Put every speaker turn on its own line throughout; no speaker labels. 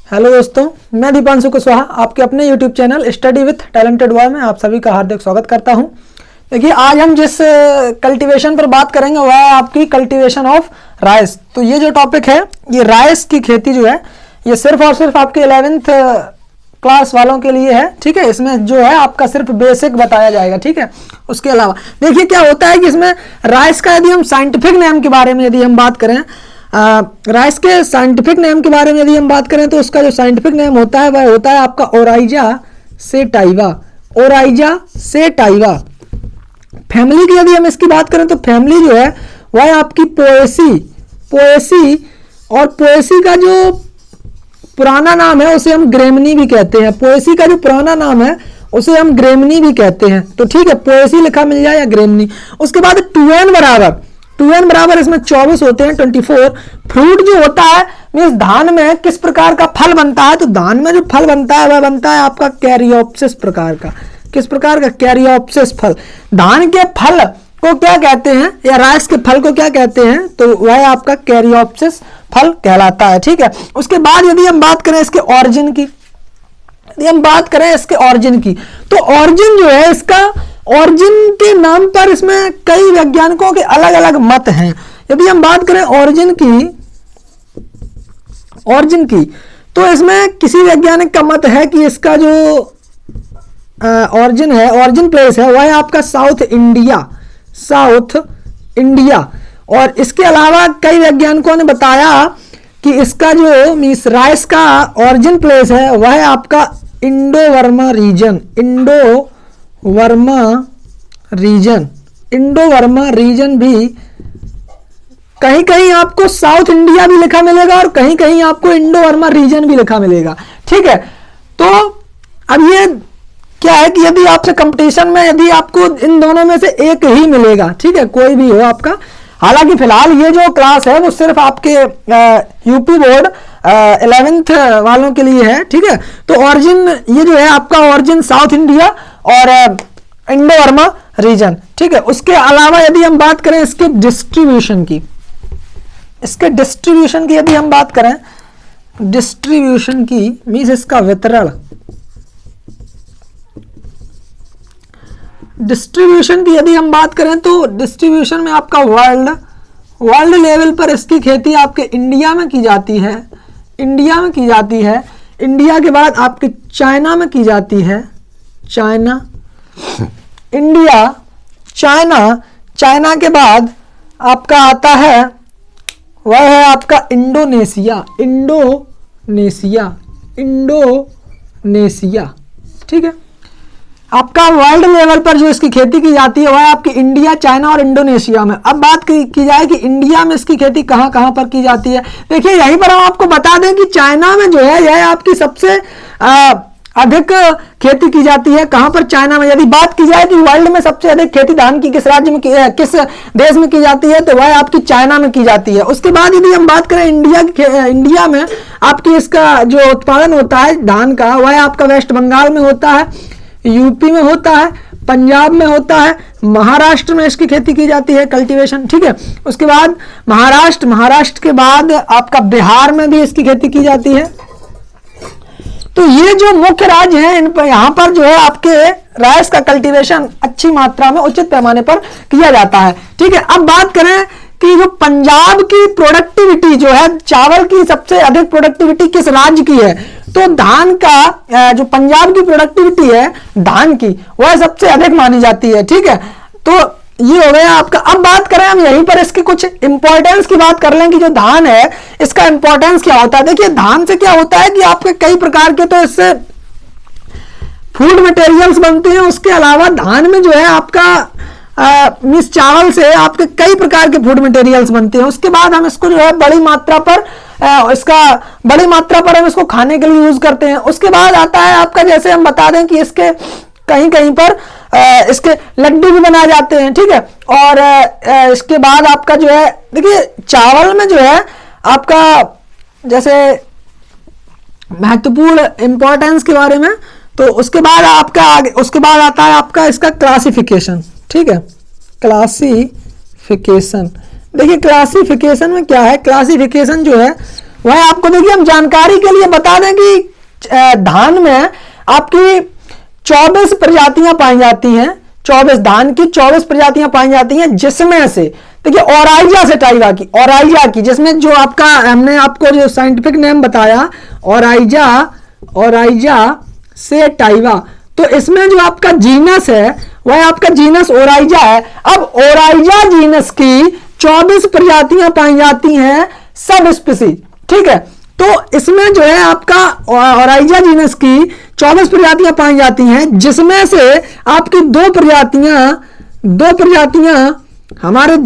Hello दोस्तों, मैं दीपांशु कुशवाहा आपके अपने YouTube channel study with talented boy में आप सभी का हार्दिक स्वागत करता हूं। देखिए, आज हम जिस कल्टीवेशन पर बात करेंगे वह है आपकी कल्टीवेशन ऑफ राइस। तो ये जो टॉपिक है, ये राइस की खेती जो है ये सिर्फ और सिर्फ आपके 11th क्लास वालों के लिए है। ठीक है, इसमें जो है आपका सिर्फ बेसिक बताया जाएगा। ठीक है, उसके अलावा देखिए क्या होता है कि इसमें राइस का यदि हम साइंटिफिक नेम के बारे में यदि हम बात करें, राइस के साइंटिफिक नेम के बारे में यदि हम बात करें तो उसका जो साइंटिफिक नेम होता है वह होता है आपका Oryza sativa. Oryza sativa. Family की यदि हम इसकी बात करें तो फैमिली जो है वह आपकी पोएसी और पोएसी का जो पुराना नाम है उसे हम ग्रेमनी भी कहते हैं। पोएसी का जो पुराना नाम है उसे हम ग्रेमनी भी कहते हैं। तो ठीक है, पोएसी लिखा मिल जाए या ग्रेमनी। उसके बाद 2n बराबर इसमें 24 होते हैं, 24। फ्रूट जो होता है मीन्स धान में किस प्रकार का फल बनता है, तो धान में जो फल बनता है वह बनता है आपका कैरियोप्सिस प्रकार का। किस प्रकार का? कैरियोप्सिस फल। धान के फल को क्या कहते हैं या राइस के फल को क्या कहते हैं, तो वह आपका कैरियोप्सिस फल कहलाता है। ठीक है, उसके बाद यदि हम बात करें इसके ऑरिजिन की, तो ऑरिजिन जो है इसका, ऑरिजिन के नाम पर इसमें कई वैज्ञानिकों के अलग अलग मत हैं। यदि हम बात करें ऑरिजिन की तो इसमें किसी वैज्ञानिक का मत है कि इसका जो ऑरिजिन प्लेस है वह है आपका साउथ इंडिया। और इसके अलावा कई वैज्ञानिकों ने बताया कि इसका जो मीन्स राइस का ऑरिजिन प्लेस है वह है आपका इंडो वर्मा रीजन भी कहीं कहीं आपको साउथ इंडिया भी लिखा मिलेगा और कहीं कहीं आपको इंडो वर्मा रीजन भी लिखा मिलेगा। ठीक है, तो अब ये क्या है कि यदि आपसे कंपटीशन में यदि आपको इन दोनों में से एक ही मिलेगा, ठीक है, कोई भी हो आपका। हालांकि फिलहाल ये जो क्लास है वो सिर्फ आपके यूपी बोर्ड 11th वालों के लिए है। ठीक है, तो ऑरिजिन ये जो है आपका ऑरिजिन साउथ इंडिया और इंडो वर्मा रीजन। ठीक है, उसके अलावा यदि हम बात करें इसके डिस्ट्रीब्यूशन की यदि हम बात करें, डिस्ट्रीब्यूशन की मीन्स इसका वितरण। डिस्ट्रीब्यूशन की यदि हम बात करें तो डिस्ट्रीब्यूशन में आपका वर्ल्ड लेवल पर इसकी खेती आपके इंडिया में की जाती है। इंडिया के बाद आपके चाइना में की जाती है। चाइना के बाद आपका आता है वह है आपका इंडोनेशिया। ठीक है, आपका वर्ल्ड लेवल पर जो इसकी खेती की जाती है वह है आपकी इंडिया, चाइना और इंडोनेशिया में। अब बात की जाए कि इंडिया में इसकी खेती कहां कहां पर की जाती है। देखिए, यहीं पर हम आपको बता दें कि चाइना में जो है यह आपकी सबसे अधिक खेती की जाती है। कहां पर? चाइना में। यदि बात की जाए कि वर्ल्ड में सबसे अधिक खेती धान की किस राज्य में किस देश में की जाती है, तो वह आपकी चाइना में की जाती है। उसके बाद यदि हम बात करें इंडिया में आपकी इसका जो उत्पादन होता है धान का वह आपका वेस्ट बंगाल में होता है, यूपी में होता है, पंजाब में होता है, महाराष्ट्र में इसकी खेती की जाती है कल्टीवेशन। ठीक है, उसके बाद महाराष्ट्र के बाद आपका बिहार में भी इसकी खेती की जाती है। तो ये जो मुख्य राज्य हैं इन पर यहाँ पर जो है आपके राइस का कल्टीवेशन अच्छी मात्रा में उचित पैमाने पर किया जाता है। ठीक है, अब बात करें कि जो पंजाब की प्रोडक्टिविटी जो है, चावल की सबसे अधिक प्रोडक्टिविटी किस राज्य की है, तो धान का जो पंजाब की प्रोडक्टिविटी है धान की वह सबसे अधिक मानी जाती है। ठीक है, तो ये हो गया आपका। अब बात करें हम यहीं पर इसकी कुछ इंपॉर्टेंस की बात कर लें कि जो धान है इसका इंपॉर्टेंस क्या होता है। देखिए, धान से क्या होता है कि आपके कई प्रकार के तो इससे फूड मटेरियल्स बनते हैं। उसके अलावा धान में जो है आपका मिस चावल से आपके कई प्रकार के फूड मटेरियल्स बनते हैं। उसके बाद हम इसको जो है बड़ी मात्रा पर हम इसको खाने के लिए यूज करते हैं। उसके बाद आता है आपका, जैसे हम बता दें कि इसके कहीं कहीं पर इसके लड्डू भी बनाए जाते हैं। ठीक है, और इसके बाद आपका जो है, देखिए चावल में जो है आपका जैसे महत्वपूर्ण इंपॉर्टेंस के बारे में, तो उसके बाद आता है आपका इसका क्लासिफिकेशन। ठीक है, क्लासिफिकेशन। देखिए क्लासिफिकेशन में क्या है, क्लासिफिकेशन जो है वह आपको देखिए हम जानकारी के लिए बता दें कि धान में आपकी 24 प्रजातियां पाई जाती हैं, 24 धान की 24 प्रजातियां पाई जाती हैं, जिसमें से देखिए ओराइजा सेटाइवा की, ओराइजा की, जिसमें जो आपका हमने आपको जो साइंटिफिक नेम बताया ओराइजा सेटाइवा, तो इसमें जो आपका जीनस है वह आपका जीनस ओराइजा है। अब ओराइजा जीनस की 24 प्रजातियां पाई जाती हैं सब स्पीसीज, ठीक है। तो इसमें जो है आपका ओराइजा जीनस की 24 प्रजातियां पाई जाती हैं, जिसमें से आपकी दो प्रजातियां हमारे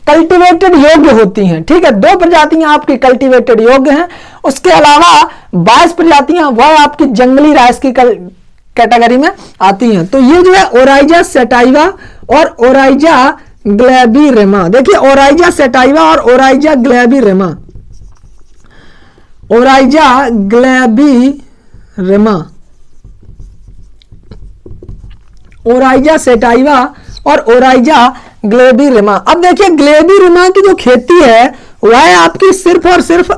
कल्टीवेटेड योग्य होती हैं, ठीक है। 2 प्रजातियां आपकी कल्टीवेटेड योग्य हैं। उसके अलावा 22 प्रजातियां वह आपकी जंगली राइस की कैटेगरी में आती हैं। तो ये जो है ओराइजा सेटाइवा और ओराइजा ग्लैबिरेमा, देखिए ओराइजा सेटाइवा और ओराइजा ग्लैबिरेमा, ओराइजा ग्लैबिरेमा, ओराइजा सेटाइवा और ओराइजा ग्लैबिरेमा। अब देखिए ग्लैबिरेमा की जो खेती है वह आपकी सिर्फ और सिर्फ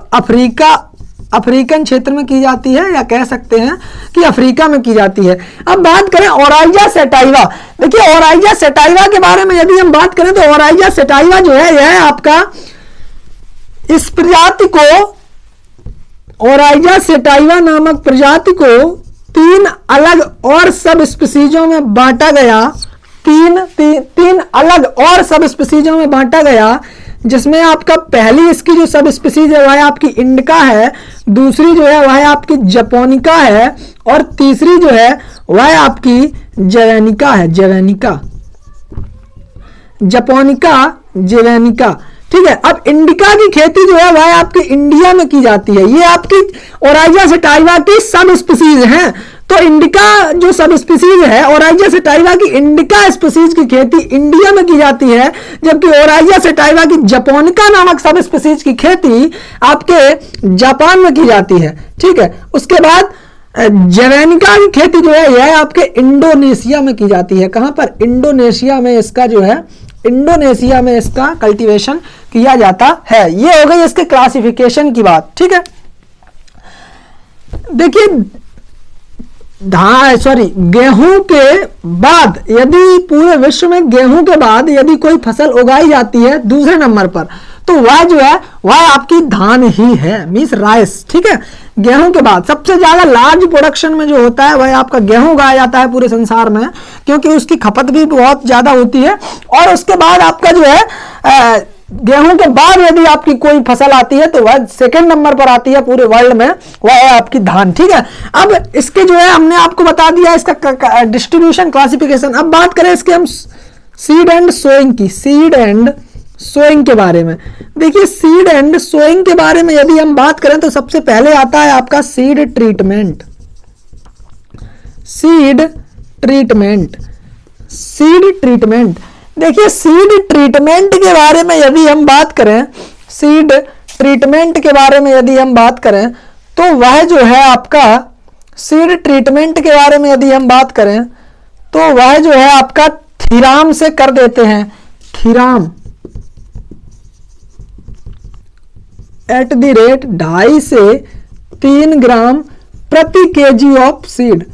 अफ्रीकन क्षेत्र में की जाती है, या कह सकते हैं कि अफ्रीका में की जाती है। अब बात करें ओराइजा सेटाइवा, देखिए ओराइजा सेटाइवा के बारे में यदि हम बात करें तो ओराइजा सेटाइवा जो है यह आपका इस प्रजाति को, ओराइजा सेटाइवा नामक प्रजाति को 3 अलग और सब स्पीसीजों में बांटा गया, तीन अलग और सब स्पीसीजों में बांटा गया, जिसमें आपका पहली इसकी जो सब स्पीसीज है वह आपकी इंडिका है, दूसरी जो है वह आपकी जपोनिका है, और तीसरी जो है वह आपकी जवैनिका है, जवैनिका, ठीक है। अब इंडिका की खेती जो है वह आपकी इंडिया में की जाती है। ये आपकी ओराइजा सेटाइवा की सब स्पीसीज हैं। तो इंडिका जो सब स्पीसीज है ओराइजा सेटाइवा की, इंडिका स्पीसीज की खेती इंडिया में की जाती है, जबकि ओराइजा सेटाइवा की जपोनिका नामक सब स्पीसीज की खेती आपके जापान में की जाती है, ठीक है। उसके बाद जवैनिका की खेती जो है यह आपके इंडोनेशिया में की जाती है। कहां पर? इंडोनेशिया में इसका जो है, इंडोनेशिया में इसका कल्टीवेशन किया जाता है। ये हो गई इसके क्लासिफिकेशन की बात, ठीक है। देखिए गेहूं के बाद, यदि पूरे विश्व में गेहूं के बाद यदि कोई फसल उगाई जाती है दूसरे नंबर पर, तो वह जो है वह आपकी धान ही है, मींस राइस, ठीक है। गेहूं के बाद सबसे ज्यादा लार्ज प्रोडक्शन में जो होता है वह आपका गेहूं उगाया जाता है पूरे संसार में, क्योंकि उसकी खपत भी बहुत ज्यादा होती है। और उसके बाद आपका जो है गेहूं के बाद यदि आपकी कोई फसल आती है तो वह सेकंड नंबर पर आती है पूरे वर्ल्ड में, वह है आपकी धान, ठीक है। अब इसके जो है हमने आपको बता दिया इसका डिस्ट्रीब्यूशन, क्लासिफिकेशन। अब बात करें इसके हम सीड एंड सोइंग की, सीड एंड सोइंग के बारे में। देखिए सीड एंड सोइंग के बारे में यदि हम बात करें तो सबसे पहले आता है आपका सीड ट्रीटमेंट, सीड ट्रीटमेंट। देखिए सीड ट्रीटमेंट के बारे में यदि हम बात करें, सीड ट्रीटमेंट के बारे में यदि हम बात करें तो वह जो है आपका सीड ट्रीटमेंट के बारे में यदि हम बात करें तो वह जो है आपका थीराम से कर देते हैं, थीराम @2.5 से 3 ग्राम प्रति KG of seed,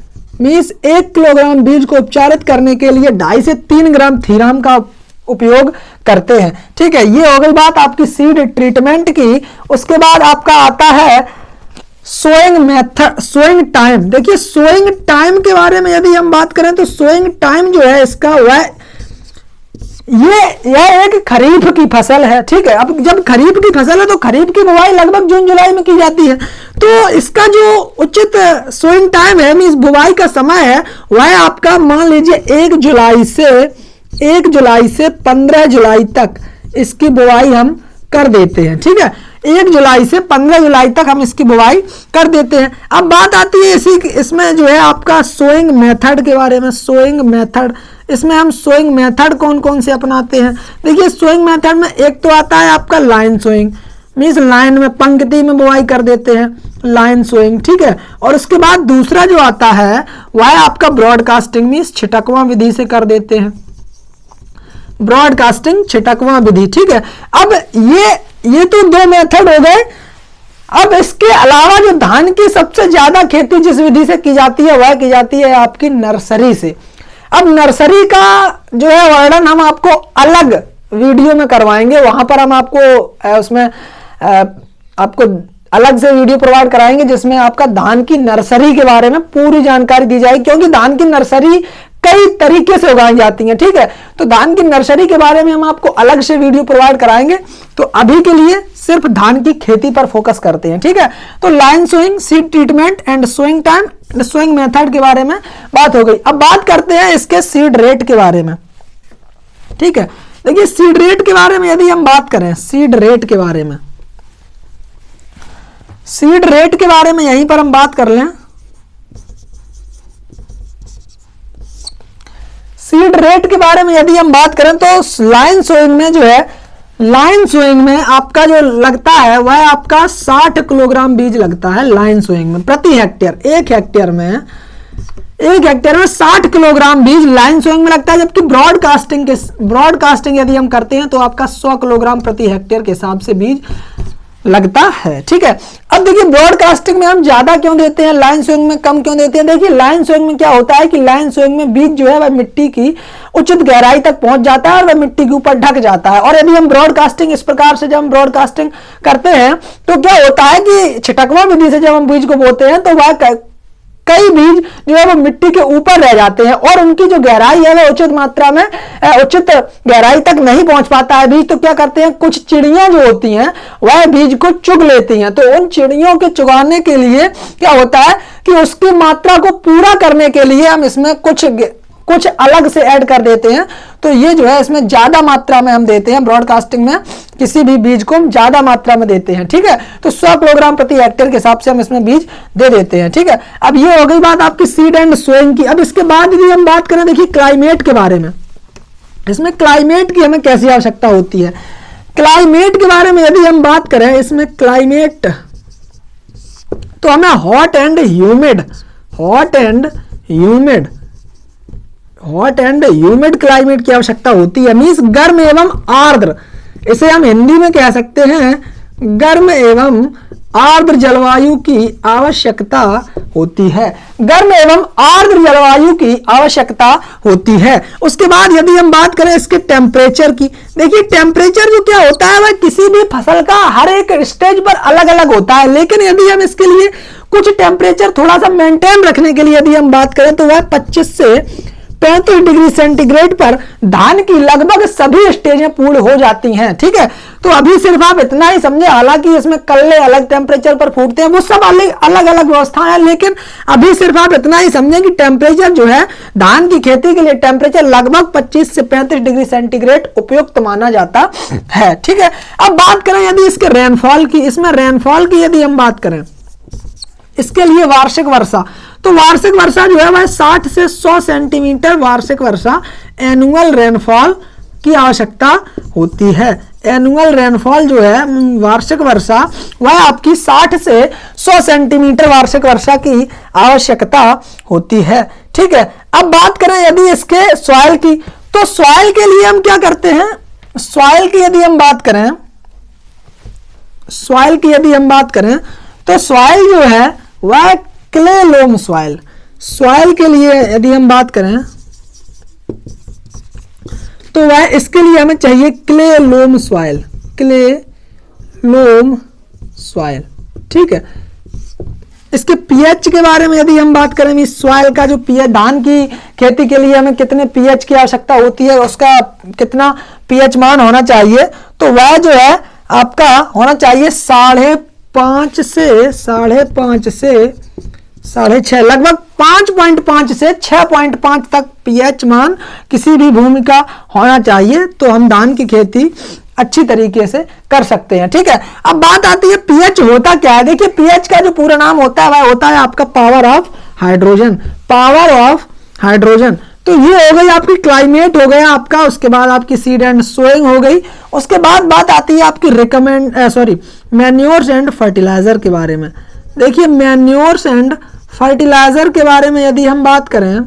means 1 kilogram बीज को उपचारित करने के लिए 2.5 से 3 ग्राम थीराम का उपयोग करते हैं, ठीक है। ये हो गई बात आपकी सीड ट्रीटमेंट की। उसके बाद आपका आता है सोइंग मेथड, सोइंग टाइम। देखिए सोइंग टाइम के बारे में यदि हम बात करें तो सोइंग टाइम जो है इसका वह यह एक खरीफ की फसल है, ठीक है। अब जब खरीफ की फसल है तो खरीफ की बुवाई लगभग जून जुलाई में की जाती है, तो इसका जो उचित सोइंग टाइम है, मींस बुवाई का समय है, वह आपका मान लीजिए 1 जुलाई से 15 जुलाई तक इसकी बुवाई हम कर देते हैं, ठीक है। 1 जुलाई से 15 जुलाई तक हम इसकी बुवाई कर देते हैं। अब बात आती है इसमें जो है आपका सोइंग मेथड के बारे में, सोइंग मेथड। इसमें हम सोइंग मेथड कौन कौन से अपनाते हैं? देखिए सोइंग मेथड में एक तो आता है आपका लाइन सोइंग, मीन्स लाइन में पंक्ति में बुआई कर देते हैं, लाइन सोइंग, ठीक है। और उसके बाद दूसरा जो आता है वह आपका ब्रॉडकास्टिंग, मीन्स छिटकवां विधि से कर देते हैं, ब्रॉडकास्टिंग छिटकवां विधि, ठीक है। अब ये तो दो मेथड हो गए। अब इसके अलावा जो धान की सबसे ज्यादा खेती जिस विधि से की जाती है वह की जाती है आपकी नर्सरी से। अब नर्सरी का जो है वर्णन हम आपको अलग वीडियो में करवाएंगे, वहां पर हम आपको उसमें आपको अलग से वीडियो प्रोवाइड कराएंगे जिसमें आपका धान की नर्सरी के बारे में पूरी जानकारी दी जाएगी, क्योंकि धान की नर्सरी कई तरीके से उगाई जाती है। ठीक है, तो धान की नर्सरी के बारे में हम आपको अलग से वीडियो प्रोवाइड कराएंगे। तो अभी के लिए सिर्फ धान की खेती पर फोकस करते हैं। ठीक है, तो line sowing, seed treatment and sowing time, sowing method के बारे में बात हो गई। अब बात करते हैं इसके सीड रेट के बारे में। ठीक है, देखिए सीड रेट के बारे में यदि हम बात करें, सीड रेट के बारे में, सीड रेट के बारे में यहीं पर हम बात कर लें। सीड रेट के बारे में यदि हम बात करें तो लाइन सोइंग में जो है, लाइन सोइंग में आपका जो लगता है वह आपका 60 किलोग्राम बीज लगता है लाइन सोइंग में प्रति हेक्टेयर। एक हेक्टेयर में 60 किलोग्राम बीज लाइन सोइंग में लगता है, जबकि ब्रॉडकास्टिंग यदि हम करते हैं तो आपका 100 किलोग्राम प्रति हेक्टेयर के हिसाब से बीज लगता है। ठीक है, अब देखिए ब्रॉडकास्टिंग में हम ज्यादा क्यों देते हैं, लाइन सोइंग में कम क्यों देते हैं। देखिए लाइन सोइंग में क्या होता है कि लाइन सोइंग में बीज जो है वह मिट्टी की उचित गहराई तक पहुंच जाता है और वह मिट्टी के ऊपर ढक जाता है। और यदि हम ब्रॉडकास्टिंग इस प्रकार से जब हम ब्रॉडकास्टिंग करते हैं तो क्या होता है कि छिटकवा विधि से जब हम बीज को बोते हैं तो वह कई बीज जो है वो मिट्टी के ऊपर रह जाते हैं और उनकी जो गहराई है वह उचित मात्रा में उचित गहराई तक नहीं पहुंच पाता है बीज। तो क्या करते हैं, कुछ चिड़ियां जो होती हैं वह बीज को चुग लेती हैं। तो उन चिड़ियों के चुगाने के लिए क्या होता है कि उसकी मात्रा को पूरा करने के लिए हम इसमें कुछ अलग से ऐड कर देते हैं। तो ये जो है इसमें ज्यादा मात्रा में हम देते हैं, ब्रॉडकास्टिंग में किसी भी बीज को हम ज्यादा मात्रा में देते हैं। ठीक है, तो 100 किलोग्राम प्रति हेक्टेयर के हिसाब से हम इसमें बीज दे देते हैं। ठीक है, अब ये हो गई बात आपकी सीड एंड सोइंग की। अब इसके बाद यदि हम बात करें, देखिए क्लाइमेट के बारे में, इसमें क्लाइमेट की हमें कैसी आवश्यकता होती है। क्लाइमेट के बारे में यदि हम बात करें, इसमें क्लाइमेट तो हमें हॉट एंड ह्यूमिड क्लाइमेट की आवश्यकता होती है। मींस गर्म एवं आर्द्र, इसे हम हिंदी में कह सकते हैं गर्म एवं आर्द्र जलवायु की आवश्यकता होती है। गर्म एवं आर्द्र जलवायु की आवश्यकता होती है। उसके बाद यदि हम बात करें इसके टेम्परेचर की, देखिए टेम्परेचर जो क्या होता है वह किसी भी फसल का हर एक स्टेज पर अलग अलग होता है, लेकिन यदि हम इसके लिए कुछ टेम्परेचर थोड़ा सा मेंटेन रखने के लिए यदि हम बात करें तो वह 25 से 35 डिग्री सेंटीग्रेड पर धान की लगभग सभी स्टेजें पूर्ण हो जाती हैं। ठीक है, तो अभी सिर्फ आप इतना ही समझे, हालांकि इसमें कल्ले अलग टेम्परेचर पर फूटते हैं, वो सब अलग अलग व्यवस्था है, लेकिन अभी सिर्फ आप इतना ही समझें कि टेम्परेचर जो है धान की खेती के लिए टेम्परेचर लगभग 25 से 35 डिग्री सेंटीग्रेड उपयुक्त माना जाता है। ठीक है, अब बात करें यदि इसके रेनफॉल की, इसमें रेनफॉल की यदि हम बात करें, इसके लिए वार्षिक वर्षा, तो वार्षिक वर्षा जो है वह 60 से 100 सेंटीमीटर वार्षिक वर्षा एनुअल रेनफॉल की आवश्यकता होती है। एनुअल रेनफॉल जो है वार्षिक वर्षा वह आपकी 60 से 100 सेंटीमीटर वार्षिक वर्षा की आवश्यकता होती है। ठीक है, अब बात करें यदि इसके सॉइल की, तो सॉइल के लिए हम क्या करते हैं, सॉइल की यदि हम बात करें, सॉइल की यदि हम बात करें तो सॉइल जो है वह क्ले लोम सॉइल, सॉइल के लिए यदि हम बात करें तो वह इसके लिए हमें चाहिए clay loam soil, clay loam soil. ठीक है, इसके पीएच के बारे में यदि हम बात करें, इस सॉइल का जो पीएच, धान की खेती के लिए हमें कितने पीएच की आवश्यकता होती है, उसका कितना पीएच मान होना चाहिए, तो वह जो है आपका होना चाहिए 5.5 से 6.5 लगभग 5.5 से 6.5 तक पीएच मान किसी भी भूमि का होना चाहिए, तो हम धान की खेती अच्छी तरीके से कर सकते हैं। ठीक है, अब बात आती है पीएच होता क्या है। देखिए पीएच का जो पूरा नाम होता है वह होता है आपका power of hydrogen, power of hydrogen. तो ये हो गई आपकी क्लाइमेट हो गया आपका, उसके बाद आपकी सीड एंड सोइंग हो गई, उसके बाद बात आती है आपकी मैन्योर्स एंड फर्टिलाइजर के बारे में। देखिए मैन्योर्स एंड फर्टिलाइजर के बारे में यदि हम बात करें,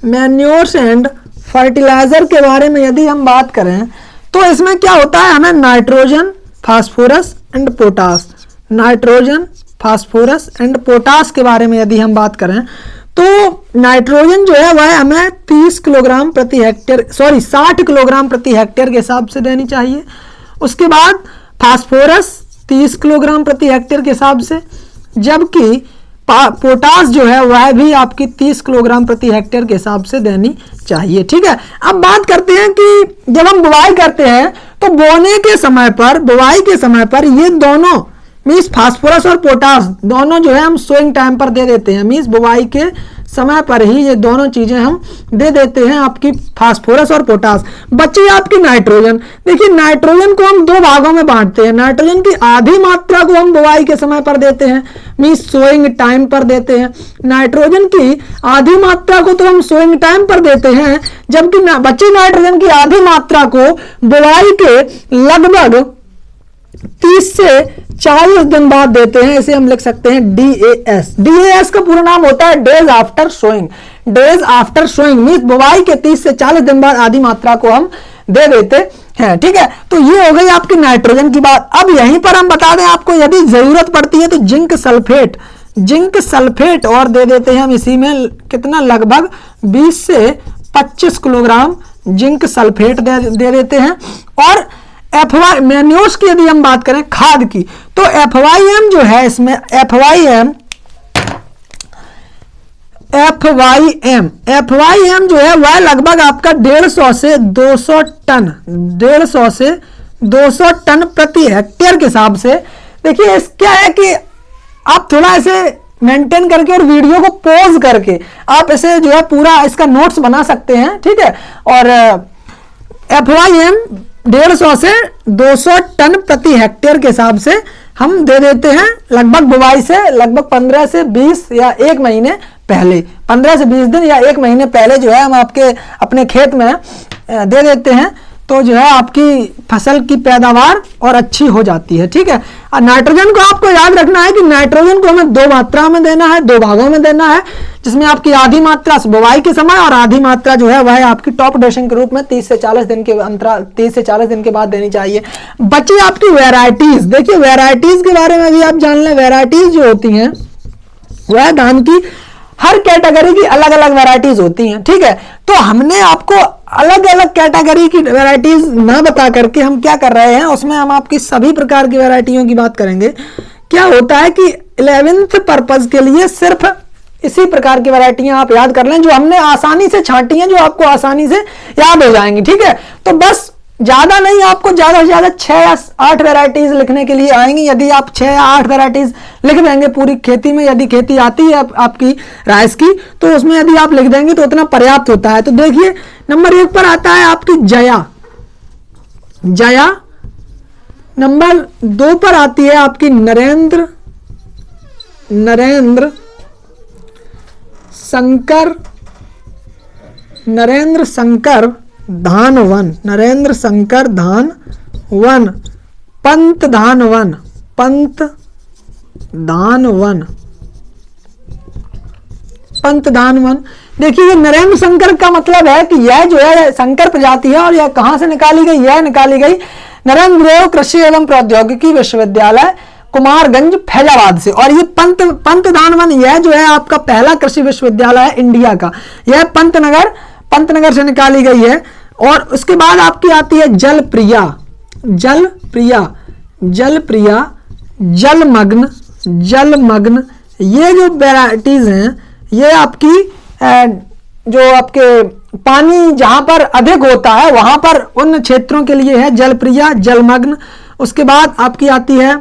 मैन्योर्स एंड फर्टिलाइजर के बारे में यदि हम बात करें तो इसमें क्या होता है, हमें nitrogen, phosphorus and potash, nitrogen, phosphorus and potash के बारे में यदि हम बात करें तो नाइट्रोजन जो है वह हमें 30 किलोग्राम प्रति हेक्टेयर, 60 किलोग्राम प्रति हेक्टेयर के हिसाब से देनी चाहिए। उसके बाद फास्फोरस 30 किलोग्राम प्रति हेक्टेयर के हिसाब से, जबकि पोटास जो है वह भी आपकी 30 किलोग्राम प्रति हेक्टेयर के हिसाब से देनी चाहिए। ठीक है, अब बात करते हैं कि जब हम बुवाई करते हैं तो बोने के समय पर, बुवाई के समय पर ये दोनों मीन्स फास्फोरस और पोटास दोनों जो है हम सोइंग टाइम पर दे देते हैं, मीन्स बुवाई के समय पर ही ये दोनों चीजें हम दे देते हैं, आपकी फास्फोरस और पोटास। बची आपकी नाइट्रोजन। देखिए नाइट्रोजन को हम दो भागों में बांटते हैं, नाइट्रोजन की आधी मात्रा को हम बुवाई के समय पर देते हैं, मीन्स सोइंग टाइम पर देते हैं। नाइट्रोजन की आधी मात्रा को तो हम सोइंग टाइम पर देते हैं, जबकि बची नाइट्रोजन की आधी मात्रा को बुवाई के लगभग 30 से 40 दिन बाद देते हैं। इसे हम लिख सकते हैं DAS। DAS का पूरा नाम होता है days after sowing. Days after sowing means बुवाई के 30 से 40 दिन बाद आधी मात्रा को हम दे देते हैं। ठीक है, तो ये हो गई आपकी नाइट्रोजन की बात। अब यहीं पर हम बता दें आपको, यदि जरूरत पड़ती है तो जिंक सल्फेट, जिंक सल्फेट और दे देते हैं हम इसी में, कितना, लगभग 20 से 25 किलोग्राम जिंक सल्फेट दे देते हैं। और FY मैन्योर्स की यदि हम बात करें, खाद की, तो FYM जो है इसमें FYM जो है वह लगभग आपका 150 से 200 टन, 150 से 200 टन प्रति हेक्टेयर के हिसाब से। देखिए इस क्या है कि आप थोड़ा ऐसे मेंटेन करके और वीडियो को पॉज करके आप इसे जो है पूरा इसका नोट्स बना सकते हैं। ठीक है, और FYM 150 से 200 टन प्रति हेक्टेयर के हिसाब से हम दे देते हैं, लगभग बुवाई से लगभग 15 से 20 या 1 महीने पहले, 15 से 20 दिन या 1 महीने पहले जो है हम आपके अपने खेत में दे देते हैं, तो जो है आपकी फसल की पैदावार और अच्छी हो जाती है। ठीक है, और नाइट्रोजन को आपको याद रखना है कि नाइट्रोजन को हमें 2 मात्रा में देना है, 2 भागों में देना है, जिसमें आपकी आधी मात्रा बुवाई के समय और आधी मात्रा जो है वह आपकी टॉप ड्रेसिंग के रूप में 30 से 40 दिन के अंतराल, 30 से 40 दिन के बाद देनी चाहिए। बची आपकी वेराइटीज। देखिए वेराइटीज के बारे में भी आप जान लें। वेराइटीज जो होती हैं वह धान की हर कैटेगरी की अलग अलग वेराइटीज होती हैं। ठीक है, तो हमने आपको अलग अलग कैटेगरी की वेराइटीज ना बता करके हम क्या कर रहे हैं, उसमें हम आपकी सभी प्रकार की वेराइटियों की बात करेंगे। क्या होता है कि 11th पर्पज के लिए सिर्फ इसी प्रकार की वैरायटियां आप याद कर लें जो हमने आसानी से छांटी हैं, जो आपको आसानी से याद हो जाएंगी। ठीक है, तो बस ज्यादा नहीं, आपको ज्यादा से ज्यादा 6 या 8 वेराइटीज लिखने के लिए आएंगी। यदि आप 6 या 8 वेराइटीज लिख देंगे पूरी खेती में, यदि खेती आती है आपकी राइस की, तो उसमें यदि आप लिख देंगे तो उतना पर्याप्त होता है। तो देखिए नंबर 1 पर आता है आपकी जया, जया। नंबर 2 पर आती है आपकी नरेंद्र, नरेंद्र शंकर, नरेंद्र शंकर धान 1, नरेंद्र शंकर धान 1। पंत धान 1, पंत धान 1, पंत धान 1। देखिए ये नरेंद्र शंकर का मतलब है कि यह जो है शंकर प्रजाति है, और यह कहां से निकाली गई, यह निकाली गई नरेंद्र देव कृषि एवं प्रौद्योगिकी विश्वविद्यालय कुमारगंज फैजाबाद से। और ये पंत धान 1 यह जो है आपका पहला कृषि विश्वविद्यालय है इंडिया का, यह पंतनगर से निकाली गई है। और उसके बाद आपकी आती है जलप्रिया, जलप्रिया, जलप्रिया, जलमग्न, जलमग्न। ये जो वेराइटीज हैं ये आपकी जो आपके पानी जहां पर अधिक होता है वहां पर उन क्षेत्रों के लिए है जलप्रिया, जलमग्न। उसके बाद आपकी आती है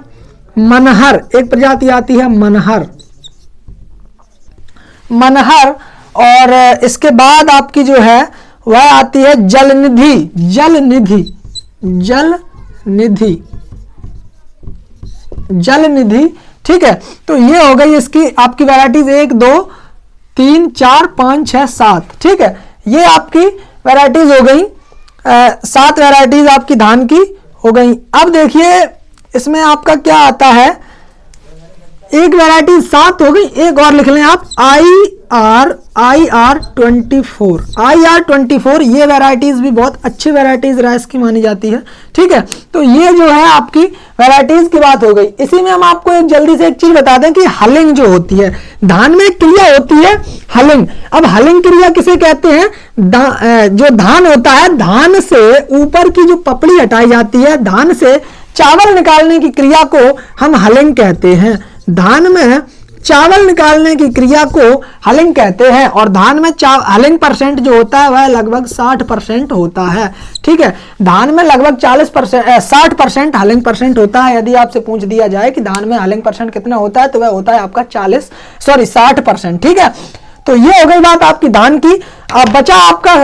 मनहर, एक प्रजाति आती है मनहर, मनहर। और इसके बाद आपकी जो है वह आती है जलनिधि, जलनिधि, जलनिधि, जलनिधि। ठीक है, तो ये हो गई इसकी आपकी वैरायटीज 1 2 3 4 5 6 7। ठीक है, ये आपकी वैरायटीज हो गई, 7 वैरायटीज आपकी धान की हो गई। अब देखिए इसमें आपका क्या आता है, एक वैरायटी 7 हो गई, एक और लिख लें आप IR24 ये वैरायटीज भी बहुत अच्छी वैरायटीज राइस की मानी जाती है। ठीक है, तो ये जो है आपकी वैरायटीज की बात हो गई। इसी में हम आपको एक जल्दी से एक चीज बता दें कि हलिंग जो होती है, धान में एक क्रिया होती है हलिंग। अब हलिंग क्रिया किसे कहते हैं? जो धान होता है, धान से ऊपर की जो पपड़ी हटाई जाती है, धान से चावल निकालने की क्रिया को हम हलिंग कहते हैं। धान में चावल निकालने की क्रिया को हलिंग कहते हैं। और धान में हलिंग परसेंट जो होता है वह लगभग 60% होता है। ठीक है, धान में लगभग 60% हलिंग परसेंट होता है। यदि आपसे पूछ दिया जाए कि धान में हलिंग परसेंट कितना होता है, तो वह होता है आपका 60%। ठीक है, तो ये हो गई बात आपकी धान की। अब बचा आपका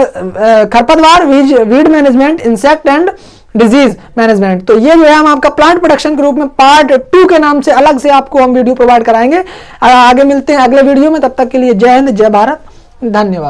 खरपतवार, weed management, insect and disease management. तो ये जो है हम आपका प्लांट प्रोडक्शन के रूप में पार्ट 2 के नाम से अलग से आपको हम वीडियो प्रोवाइड कराएंगे। आगे मिलते हैं अगले वीडियो में, तब तक के लिए जय हिंद, जय भारत, धन्यवाद।